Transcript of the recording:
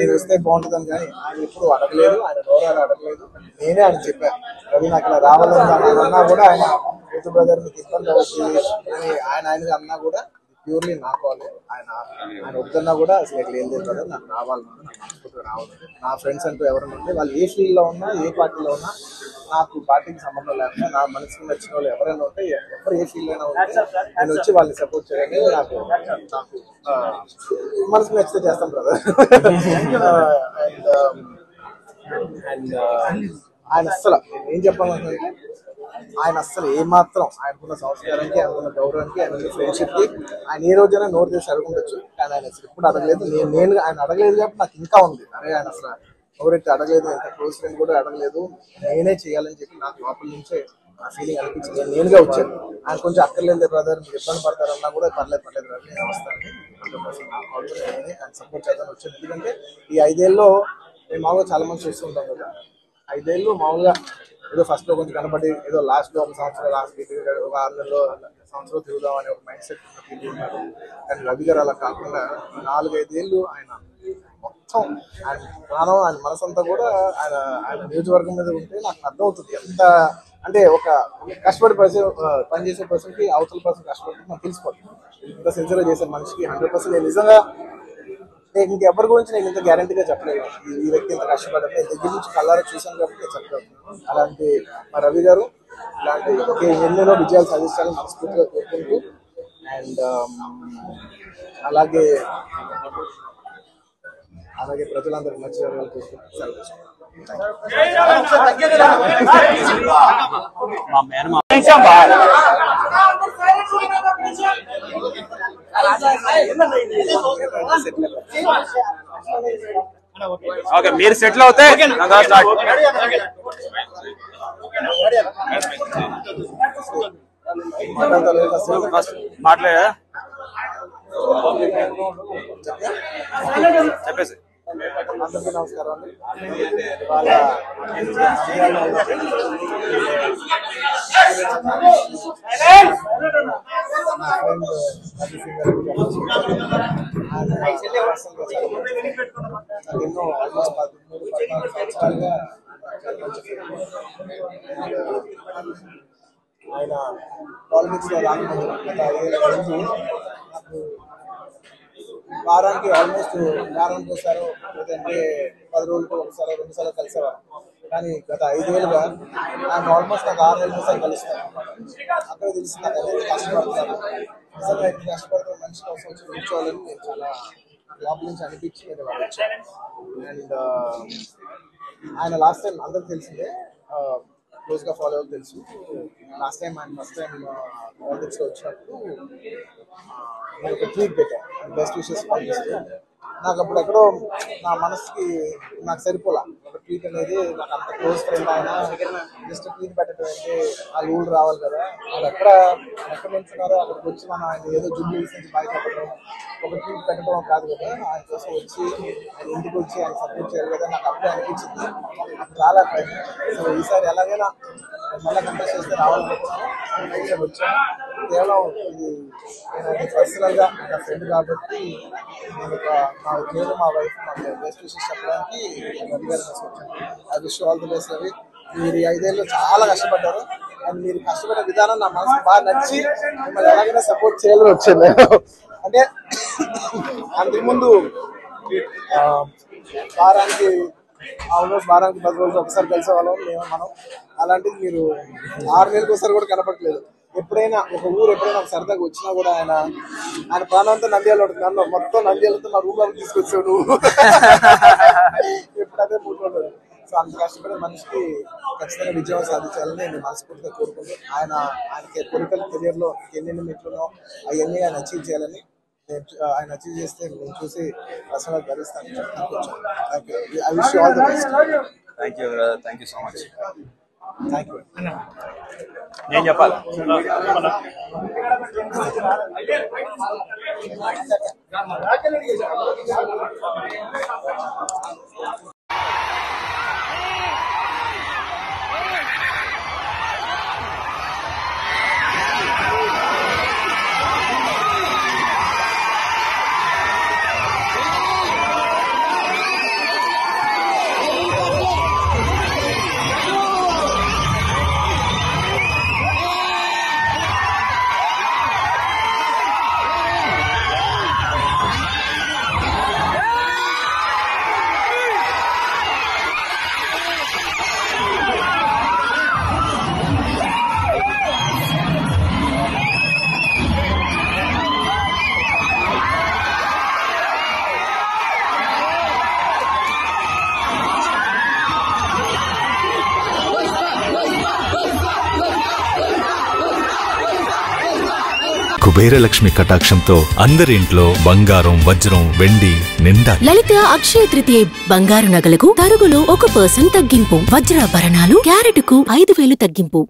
నేను వస్తే బాగుంటుందని, కానీ ఆయన ఎప్పుడు అడగలేదు, ఆయన నోరాలు అడగలేదు. నేనే ఆయన చెప్పాను, రవి నాకు ఇలా రావాలని అన్నా కూడా ఆయన యూత్ బ్రదర్ మీకు ఇబ్బంది అవుతుంది అని ఆయన అన్నా కూడా ప్యూర్లీ నా కాలే. ఆయన వద్దన్నా కూడా అసలు ఎట్లా ఏం లేదు కదా, నాకు రావాలన్నా నాకు మనస్ఫూర్తిగా రావాలి. నా ఫ్రెండ్స్ అంటూ ఎవరైనా ఉంటే వాళ్ళు ఏ ఫీల్డ్లో ఉన్నా ఏ పార్టీలో ఉన్నా నాకు పార్టీకి సంబంధం లేకుండా నా మనసుకు నచ్చిన వాళ్ళు ఎవరైనా ఉంటే ఎవరు ఏ ఫీల్డ్ అయినా ఉంటే నేను వచ్చి వాళ్ళని సపోర్ట్ చేయాలి. నాకు మనసుకు నచ్చితే చేస్తాం బ్రదర్. అండ్ ఆయన అస్సలు ఏం చెప్పాలంటే ఆయన అస్సలు ఏమాత్రం ఆయనకున్న సంస్కారానికి, ఆయనకున్న గౌరవానికి, ఆయనకున్న ఫ్రెండ్షిప్కి ఆయన ఏ రోజైనా నోరు చేసి అడుగుండొచ్చు, కానీ ఆయన అసలు ఎప్పుడు అడగలేదు. నేను ఆయన అడగలేదు కాబట్టి నాకు ఇంకా ఉంది, అరే ఆయన అసలు ఎవరైతే అడగలేదు, ఎంత క్లోజ్ ఫ్రెండ్ కూడా అడగలేదు, నేనే చేయాలని చెప్పి నాకు లోపల నుంచే ఆ ఫీలింగ్ అనిపించింది. నేను నేనుగా వచ్చాను. ఆయన కొంచెం అక్కర్లేదు బ్రదర్, మీరు ఇబ్బంది పడతారన్నా కూడా పర్లేదు బ్రదర్, నేను వస్తానని 100% నేనే ఆయన సపోర్ట్ చేద్దామని వచ్చాను. ఎందుకంటే ఈ 5 ఏళ్ళలో మేము మామూలుగా చాలా మంది చూస్తుంటాం కదా, 5 ఏళ్ళు మామూలుగా ఏదో ఫస్ట్ లో కొంచెం కనబడి ఏదో లాస్ట్ లో ఒక సంవత్సరం లాస్ట్ ఒక 6 నెలలో సంవత్సరం తిరుగుదాం అనే ఒక మైండ్ సెట్ ఉన్నారు. కానీ రవి గారు అలా కాకుండా 4-5 ఏళ్ళు ఆయన మొత్తం ఆయన ప్రాణం, ఆయన మనసంతా కూడా ఆయన నియోజకవర్గం మీద ఉంటే నాకు అర్థమవుతుంది ఎంత అంటే ఒక కష్టపడి పనిచేసే పర్సన్కి అవతల పర్సన్ కష్టపడి నాకు తెలిసిపోతుంది. ఇంత సిన్సియర్గా చేసే మనిషికి 100% నేను నిజంగా నేను ఇంకెవరి గురించి నేను ఇంత గ్యారంటీగా చెప్పలేదు. ఈ వ్యక్తి ఇంత కష్టపడ్డారు, నేను దగ్గర నుంచి కళ్ళారా చూశాను కాబట్టి నేను చెప్పగలను. అలాంటి మా రవి గారు ఇలాంటి ఎన్నెన్నో విజయాలు సాధించాలని మనస్ఫూర్తిగా కోరుకుంటూ, అండ్ అలాగే ప్రజలందరికీ మంచి జరగాలని కోరుకుంటూ సెలవు. ఓకే, మీరు సెటిల్ అవుతే మాట్లాడా చెప్పేసి. అందరికీ నమస్కారం అండి. ఎన్నో ఆల్మోస్ట్ 13-14 సంవత్సరాలుగా ఆయన పాలిటిక్స్ లో రాకముందు గత 5 ఏళ్ల ముందు నాకు వారానికి ఒకసారో లేదంటే 10 రోజులకు ఒకసారో 2 సార్లు కలిసేవారు. కానీ గత 5 ఏళ్ళుగా ఆయన ఆల్మోస్ట్ నాకు 6 నెలల సార్లు కలుస్తాను. అక్కడ తెలిసి నాకు ఎంత కష్టపడుతున్నాను, నిజంగా ఎంత కష్టపడుతున్న మనిషి కోసం వచ్చి కూర్చోవాలని నేను చాలా లోపల నుంచి అనిపించి నేను వచ్చాను. అండ్ ఆయన లాస్ట్ టైం అందరికి తెలిసిందే, క్లోజ్గా ఫాలో అవ్వాలి తెలుసు. లాస్ట్ టైం ఆయన ఫస్ట్ టైం పాలిటిక్స్లో వచ్చినప్పుడు నేను ఒక ట్వీట్ పెట్టాను, బెస్ట్ విషెస్ పంపిస్తూ. నాకు అప్పుడు ఎక్కడో నా మనసుకి నాకు సరిపోలా. ఒక ట్వీట్ అనేది నాకు అంత క్లోజ్ ఫ్రెండ్ ఆయన జస్ట్ ట్వీట్ పెట్టడం అంటే ఆ రూల్ రావాలి కదా, వాళ్ళు ఎక్కడ నుంచున్నారో అక్కడికి వచ్చి మనం ఆయన ఏదో జుబ్లీ నుంచి బయట పెట్టడం, ఒక ట్వీట్ పెట్టడం కాదు కదా, ఆయన కోసం వచ్చి ఆయన ఇంటికి వచ్చి ఆయన సపోర్ట్ చేయాలి కదా, నాకు అప్పుడే అనిపించింది. చాలా టైం. సో ఈసారి ఎలాగైనా మళ్ళీ కంటెస్ట్ చేస్తే రావాలని వచ్చాను. కేవలం ఇది నేను పర్సనల్గా నా ఫ్రెండ్ కాబట్టి నేను మా వైఫ్ నాకు బెస్ట్ విషెస్ చెప్పడానికి రవి గారి కోసం వచ్చాను. I wish all the best Ravi. మీరు 5 ఏళ్ళు చాలా కష్టపడ్డారు, అండ్ మీరు కష్టపడే విధానం నా మనసు బాగా నచ్చి మిమ్మల్ని ఎలాగైనా సపోర్ట్ చేయాలని వచ్చాను. అంటే అంతకుముందు వారానికి 10 రోజులు ఒకసారి కలిసేవాళ్ళం మనం. అలాంటిది మీరు 6 నెలలకు ఒకసారి కూడా కనపడలేదు. ఎప్పుడైనా ఒక ఊరు ఎప్పుడైనా ఒక సరదాగా వచ్చినా కూడా ఆయన ప్రాణంతో నంద్యాల ఉంటుంది, మొత్తం నంద్యాలతో మా రూమ్ లోకి తీసుకొచ్చావు నువ్వు. ఎప్పుడు అదే మూడు. సో అంత కష్టపడే మనిషికి ఖచ్చితంగా విజయం సాధించాలని నేను మనస్ఫూర్తిగా కోరుకుంటూ, ఆయనకి పొలిటికల్ కెరియర్లో ఎన్నెన్ని మెట్లునో అవన్నీ ఆయన అచీవ్ చేయాలని, ఆయన అచీవ్ చేస్తే నేను చూసి పర్సనల్గా గర్విస్తాను. I wish you all the best. Thank you so much. Thank you. నేను చెప్పాలి కుబేరలక్ష్మి కటాక్షంతో అందరి ఇంట్లో బంగారం, వజ్రం, వెండి నిండా. లలిత అక్షయ తృతీయ బంగారు నగలకు తరుగులో 1% తగ్గింపు. వజ్రాభరణాలు క్యారెట్కు 5,000 తగ్గింపు.